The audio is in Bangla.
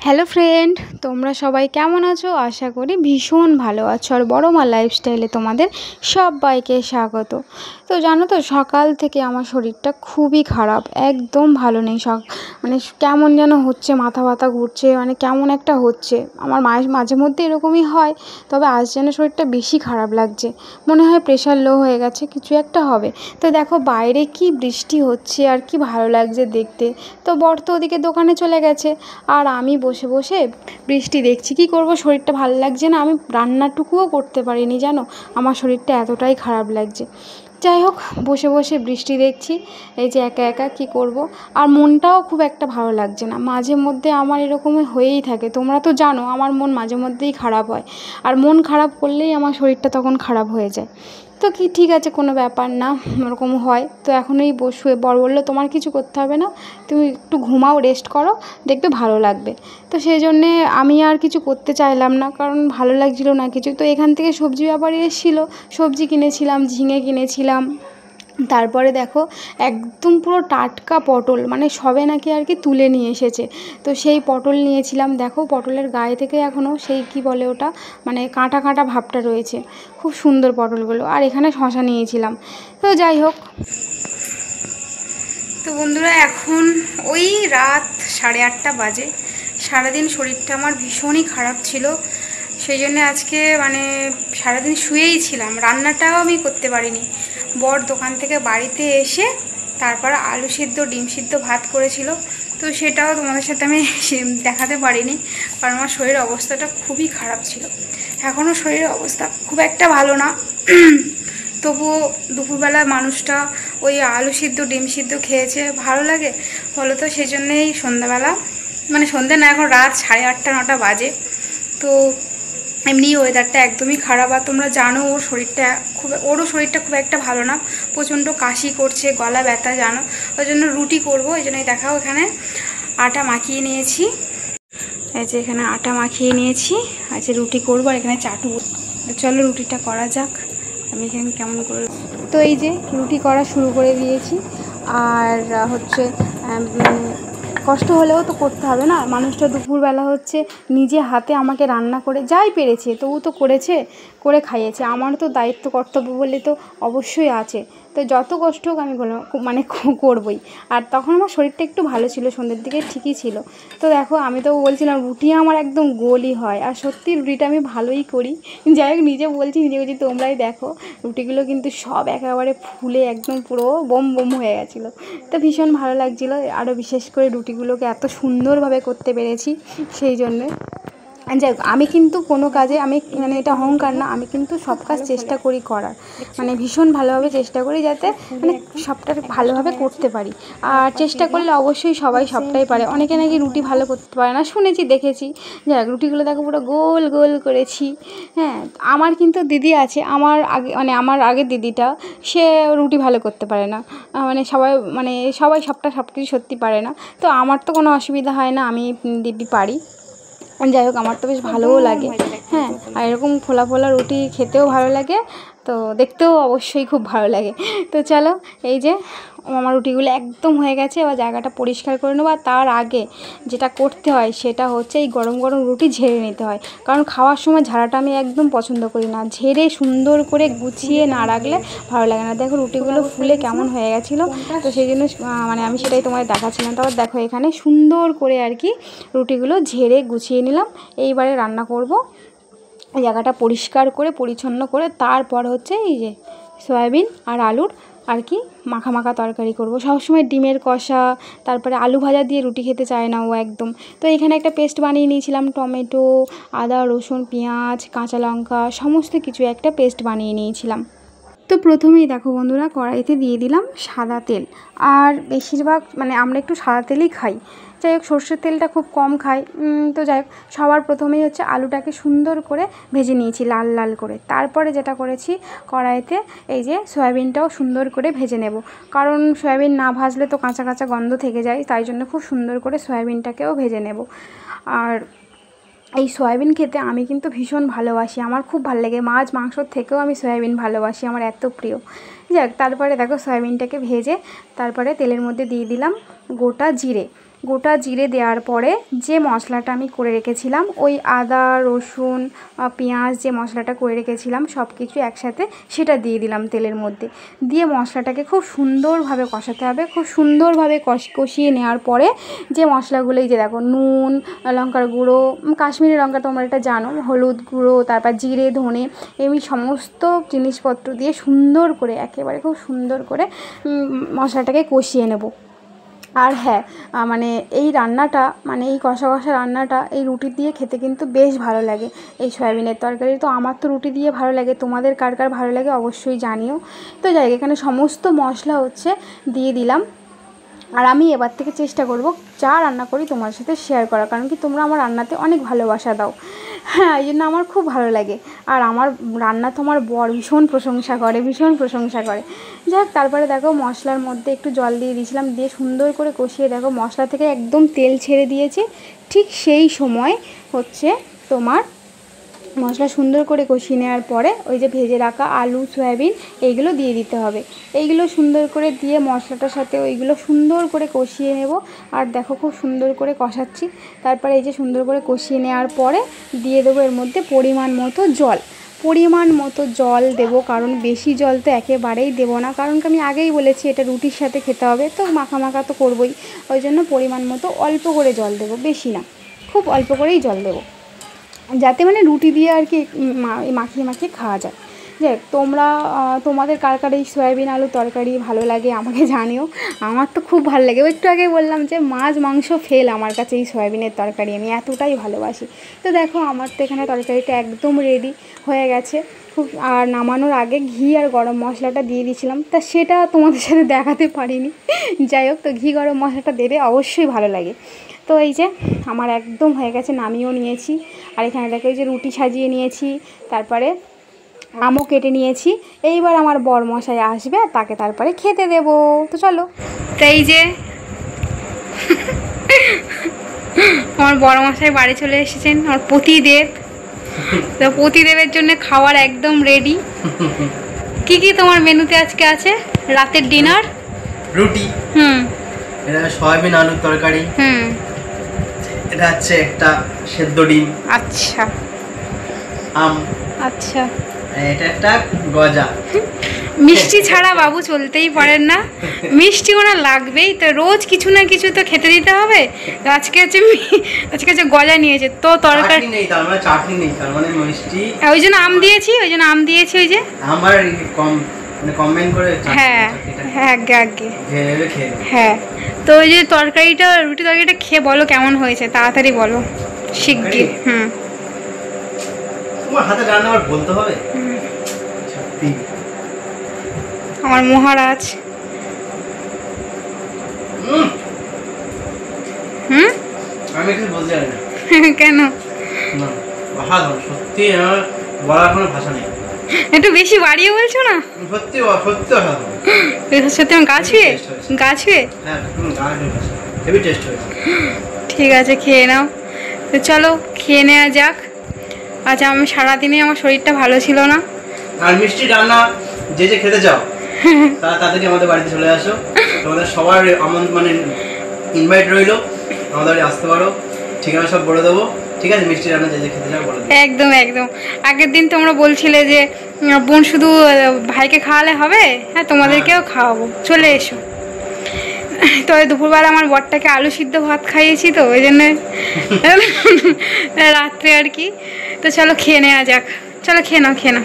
হ্যালো ফ্রেন্ড, তোমরা সবাই কেমন আছো? আশা করি ভীষণ ভালো আছো। আর বড় মা লাইফস্টাইলে তোমাদের সবাইকে স্বাগত। তো জানো তো, সকাল থেকে আমার শরীরটা খুবই খারাপ, একদম ভালো নেই। মানে কেমন যেন হচ্ছে, মাথা ব্যথা ঘুরছে, মানে কেমন একটা হচ্ছে। আমার মাঝে মধ্যে এরকমই হয়, তবে আজ যেন শরীরটা বেশি খারাপ লাগছে। মনে হয় প্রেশার লো হয়ে গেছে, কিছু একটা হবে। তো দেখো বাইরে কি বৃষ্টি হচ্ছে আর কি ভালো লাগছে দেখতে। তো বর তো ওদিকে দোকানে চলে গেছে, আর আমি বসে বসে বৃষ্টি দেখছি। কি করব, শরীরটা ভালো লাগছে না, আমি রান্নাটুকুও করতে পারিনি জানো, আমার শরীরটা এতটাই খারাপ লাগছে। যাই হোক, বসে বসে বৃষ্টি দেখছি, এই যে একা একা কি করব। আর মনটাও খুব একটা ভালো লাগছে না, মাঝে মধ্যে আমার এরকমই হয়েই থাকে। তোমরা তো জানো আমার মন মাঝে মধ্যেই খারাপ হয়, আর মন খারাপ করলেই আমার শরীরটা তখন খারাপ হয়ে যায়। তো কি ঠিক আছে, কোনো ব্যাপার না, ওরকম হয়। তো এখন এই শুয়ে বর বললো তোমার কিছু করতে হবে না, তুমি একটু ঘুমাও, রেস্ট করো, দেখবে ভালো লাগবে। তো সেই জন্যে আমি আর কিছু করতে চাইলাম না, কারণ ভালো লাগছিল না কিছু। তো এখান থেকে সবজি ব্যাপারী এসেছিলো, সবজি কিনেছিলাম, ঝিঙে কিনেছিলাম। তারপরে দেখো একদম পুরো টাটকা পটল, মানে সবে নাকি আর কি তুলে নিয়ে এসেছে। তো সেই পটল নিয়েছিলাম। দেখো পটলের গায়ে থেকে এখনও সেই কি বলে ওটা, মানে কাঁটা কাঁটা ভাবটা রয়েছে। খুব সুন্দর পটলগুলো। আর এখানে শশা নিয়েছিলাম। তো যাই হোক, তো বন্ধুরা এখন ওই রাত 8:30 বাজে। সারাদিন শরীরটা আমার ভীষণই খারাপ ছিল, সেই জন্য আজকে মানে সারাদিন শুয়েই ছিলাম, রান্নাটাও আমি করতে পারিনি। বর দোকান থেকে বাড়িতে এসে তারপর আলু সিদ্ধ ডিম সিদ্ধ ভাত করেছিল, তো সেটাও তোমাদের সাথে আমি দেখাতে পারিনি, কারণ আমার শরীরের অবস্থাটা খুবই খারাপ ছিল। এখনও শরীরের অবস্থা খুব একটা ভালো না, তবুও দুপুরবেলা মানুষটা ওই আলু সিদ্ধ ডিম সিদ্ধ খেয়েছে, ভালো লাগে বলো তো। সেই জন্যেই সন্ধ্যাবেলা, মানে সন্ধ্যে না, এখন রাত 8:30 9টা বাজে। তো এমনি ওয়েদারটা একদমই খারাপ, আর তোমরা জানো ওরও শরীরটা খুব একটা ভালো না, প্রচণ্ড কাশি করছে, গলা ব্যথা জানো। ওই জন্য রুটি করবো, এই জন্যই দেখাও এখানে আটা মাখিয়ে নিয়েছি। এই যে এখানে আটা মাখিয়ে নিয়েছি, আচ্ছা রুটি করবো, আর এখানে চাটু। চলো রুটিটা করা যাক। আমি এখানে কেমন করে, তো এই যে রুটি করা শুরু করে দিয়েছি। আর হচ্ছে কষ্ট হলেও তো করতে হবে না, মানুষটা দুপুরবেলা হচ্ছে নিজে হাতে আমাকে রান্না করে যাই পেরেছে তবু তো করেছে, করে খাইয়েছে। আমার তো দায়িত্ব কর্তব্য বলে তো অবশ্যই আছে। তো যত কষ্ট হোক আমি মানে করবই। আর তখন আমার শরীরটা একটু ভালো ছিল, সন্ধ্যের দিকে ঠিকই ছিল। তো দেখো আমি তো বলছিলাম রুটি আমার একদম গোলই হয়, আর সত্যি রুটিটা আমি ভালোই করি। যাই হোক, নিজে বলছি তোমরাই দেখো রুটিগুলো কিন্তু সব একেবারে ফুলে একদম পুরো বোম বোম হয়ে গেছিলো। তো ভীষণ ভালো লাগছিলো, আরও বিশেষ করে রুটিগুলোকে এত সুন্দরভাবে করতে পেরেছি সেই জন্যে। যাই হোক, আমি কিন্তু কোনো কাজে আমি মানে এটা অহংকার না, আমি কিন্তু সব কাজ চেষ্টা করি করার, মানে ভীষণ ভালোভাবে চেষ্টা করি যাতে মানে সবটা ভালোভাবে করতে পারি। আর চেষ্টা করলে অবশ্যই সবাই সবটাই পারে। অনেকে নাকি রুটি ভালো করতে পারে না, শুনেছি দেখেছি। যাই হোক, রুটিগুলো দেখো পুরো গোল গোল করেছি। হ্যাঁ, আমার কিন্তু দিদি আছে, আমার আগে মানে আমার আগের দিদিটা, সে রুটি ভালো করতে পারে না। সবাই সব কিছু সত্যি পারে না। তো আমার তো কোনো অসুবিধা হয় না, আমি দিব্যি পারি। যাই হোক, আমার তো বেশ ভালোও লাগে। হ্যাঁ, আর এরকম ফোলা ফোলা রুটি খেতেও ভালো লাগে, তো দেখতেও অবশ্যই খুব ভালো লাগে। তো চলো, এই যে আমার রুটিগুলো একদম হয়ে গেছে, এবার জায়গাটা পরিষ্কার করে নেবো। আর তার আগে যেটা করতে হয় সেটা হচ্ছে এই গরম গরম রুটি ঝেড়ে নিতে হয়, কারণ খাওয়ার সময় ঝাড়াটা আমি একদম পছন্দ করি না। ঝেড়ে সুন্দর করে গুছিয়ে না রাখলে ভালো লাগে না। দেখো রুটিগুলো ফুলে কেমন হয়ে গেছিলো, তো সেই জন্য মানে আমি সেটাই তোমায় দেখাচ্ছিলাম। তারপর দেখো এখানে সুন্দর করে আর কি রুটিগুলো ঝেড়ে গুছিয়ে নিলাম। এইবারে রান্না করব, জায়গাটা পরিষ্কার করে পরিচ্ছন্ন করে তারপর হচ্ছে এই যে সয়াবিন আর আলুর আর কি মাখা মাখা তরকারি করব। সবসময় ডিমের কষা, তারপরে আলু ভাজা দিয়ে রুটি খেতে চায় না ও একদম। তো এখানে একটা পেস্ট বানিয়ে নিয়েছিলাম, টমেটো, আদা, রসুন, পেঁয়াজ, কাঁচা লঙ্কা সমস্ত কিছু একটা পেস্ট বানিয়ে নিয়েছিলাম। তো প্রথমেই দেখো বন্ধুরা, কড়াইতে দিয়ে দিলাম সাদা তেল। আর বেশিরভাগ মানে আমরা একটু সাদা তেলই খাই, যাই হোক সর্ষের তেলটা খুব কম খাই। তো যাই হোক, সবার প্রথমেই হচ্ছে আলুটাকে সুন্দর করে ভেজে নিয়েছি লাল লাল করে। তারপরে যেটা করেছি, কড়াইতে এই যে সয়াবিনটাও সুন্দর করে ভেজে নেব, কারণ সয়াবিন না ভাজলে তো কাঁচা কাঁচা গন্ধ থেকে যায়, তাই জন্য খুব সুন্দর করে সয়াবিনটাকেও ভেজে নেব। আর এই সয়াবিন খেতে আমি কিন্তু ভীষণ ভালোবাসি, আমার খুব ভালো লাগে, মাছ মাংসর থেকেও আমি সয়াবিন ভালোবাসি, আমার এত প্রিয়। যাক, তারপরে দেখো সয়াবিনটাকে ভেজে তারপরে তেলের মধ্যে দিয়ে দিলাম গোটা জিরে। গোটা জিরে দেওয়ার পরে যে মশলাটা আমি করে রেখেছিলাম, ওই আদা রসুন পেঁয়াজ যে মশলাটা করে রেখেছিলাম সব কিছু একসাথে সেটা দিয়ে দিলাম তেলের মধ্যে। দিয়ে মশলাটাকে খুব সুন্দরভাবে কষাতে হবে। খুব সুন্দরভাবে কষিয়ে নেওয়ার পরে যে মশলাগুলো, এই যে দেখো, নুন, লঙ্কার গুঁড়ো, কাশ্মীরি লঙ্কা তোমরা এটা জানো, হলুদ গুঁড়ো, তারপর জিরে ধনে, এমনি সমস্ত জিনিসপত্র দিয়ে সুন্দর করে একেবারে খুব সুন্দর করে মশলাটাকে কষিয়ে নেব। আর হ্যাঁ, মানে এই রান্নাটা, মানে এই কষা কষা রান্নাটা এই রুটি দিয়ে খেতে কিন্তু বেশ ভালো লাগে। এই সয়াবিনের তরকারি তো আমার তো রুটি দিয়ে ভালো লাগে, তোমাদের কার কার ভালো লাগে অবশ্যই জানিও। তো যাই হোক, এখানে সমস্ত মশলা দিয়ে দিলাম। আর আমি এবার থেকে চেষ্টা করব যা রান্না করি তোমার সাথে শেয়ার করার, কারণ কি তোমরা আমার রান্নাতে অনেক ভালোবাসা দাও। হ্যাঁ, এই জন্য আমার খুব ভালো লাগে। আর আমার রান্না তো আমার বর ভীষণ প্রশংসা করে। যাই হোক, তারপরে দেখো মশলার মধ্যে একটু জল দিয়ে দিয়েছিলাম, দিয়ে সুন্দর করে কষিয়ে দেখো মশলা থেকে একদম তেল ছেড়ে দিয়েছে। ঠিক সেই সময় তোমার মশলা সুন্দর করে কষিয়ে নেওয়ার পরে ওই যে ভেজে রাখা আলু সয়াবিন এইগুলো দিয়ে দিতে হবে। এইগুলো সুন্দর করে দিয়ে মশলাটার সাথে ওইগুলো সুন্দর করে কষিয়ে নেব। আর দেখো খুব সুন্দর করে কষাচ্ছি। তারপরে এই যে সুন্দর করে কষিয়ে নেওয়ার পরে দিয়ে দেবো এর মধ্যে পরিমাণ মতো জল দেবো, কারণ বেশি জল তো একেবারেই দেবো না, কারণ আমি আগেই বলেছি এটা রুটির সাথে খেতে হবে, তো মাখা তো করবোই। ওই জন্য পরিমাণ মতো অল্প করে জল দেবো, বেশি না, খুব অল্প করেই জল দেবো, যাতে মানে রুটি দিয়ে আর কি মাখিয়ে খাওয়া যায়। যাই হোক, তোমাদের কার কার এই সয়াবিন আলু তরকারি ভালো লাগে আমাকে জানিও। আমার তো খুব ভালো লাগে। একটু আগে বললাম যে মাছ মাংস ফেল আমার কাছে এই সয়াবিনের তরকারি, আমি এতটাই ভালোবাসি। তো দেখো আমার তো এখানে তরকারিটা একদম রেডি হয়ে গেছে। আর নামানোর আগে ঘি আর গরম মশলাটা দিয়ে দিয়েছিলাম, তা সেটা তোমাদের সাথে দেখাতে পারিনি। যাই হোক, তো ঘি গরম মশলাটা দেবে, অবশ্যই ভালো লাগে। তো এই যে আমার একদম হয়ে গেছে, নামিয়েও নিয়েছি। আর এখানে দেখো এই যে রুটি সাজিয়ে নিয়েছি, তারপরে আমও কেটে নিয়েছি। এইবার আমার বরমশাই আসবে আর তাকে তারপরে খেতে দেব। তো চলো। তো এই যে আমার বরমশাই বাড়ি চলে এসেছেন, আমার পতিদেব। তো পতিদেবের জন্য খাবার একদম রেডি। কি তোমার মেনুতে আজকে আছে? রাতের ডিনার রুটি, এটা সয়াবিন আলুর তরকারি, এটা হচ্ছে একটা সেদ্ধ ডিম, আচ্ছা আম, আচ্ছা, এটা একটা গজা। মিষ্টি ছাড়া বাবু চলতেই পারেন না, মিষ্টি ওনার লাগবেই। তো রোজ কিছু না কিছু তো খেতে দিতে হবে। আজকে হচ্ছে গজা নিয়েছে, তো তরকারি নেই, তার মানে চাটনি নেই, তার মানে মিষ্টি। ওই জন্য আম দিয়েছি, ওই যে আমার কম মানে কম্বাইন করে। হ্যাঁ আগে হ্যাঁ। তো ওই যে রুটি তরকারিটা খেয়ে বলো কেমন হয়েছে, তাড়াতাড়ি বলো শিগগির। তোমার হাতে রান্না আবার বলতে হবে? সত্যি আমার মহারাজ। আমি কিছু বলতে পারি না। কেন? সত্যি আমার বলার কোনো ভাষা নেই। একটু বেশি বাড়িয়ে বলছো না? সত্যি সত্যি আমি গা ছুঁয়ে ঠিক আছে, খেয়ে নাও। তো চলো খেয়ে নেওয়া যাক। আচ্ছা, আমি সারাদিনে আমার শরীরটা ভালো ছিল না। আর মিষ্টি রান্না যে খেতে চাও তারা তাড়াতাড়ি আমাদের বাড়িতে চলে আসো। তোমাদের সবার মানে ইনভাইট রইলো, আমাদের বাড়ি আসতে পারো। ঠিকানা সব বলে দেবো, ঠিক আছে? মিষ্টি রান্না যে খেতে চাও বলে দেবো। একদম। আগের দিন তোমরা বলছিলে যে বোন শুধু ভাইকে খাওয়ালে হবে, হ্যাঁ তোমাদেরকেও খাওয়াবো, চলে এসো। তো দুপুরবেলা আমার বরটাকে আলু সিদ্ধ ভাত খাইয়েছি, তো ওই জন্য রাত্রে আর কি। তো চলো খেয়ে নেওয়া যাক, চলো খেয়ে নাও।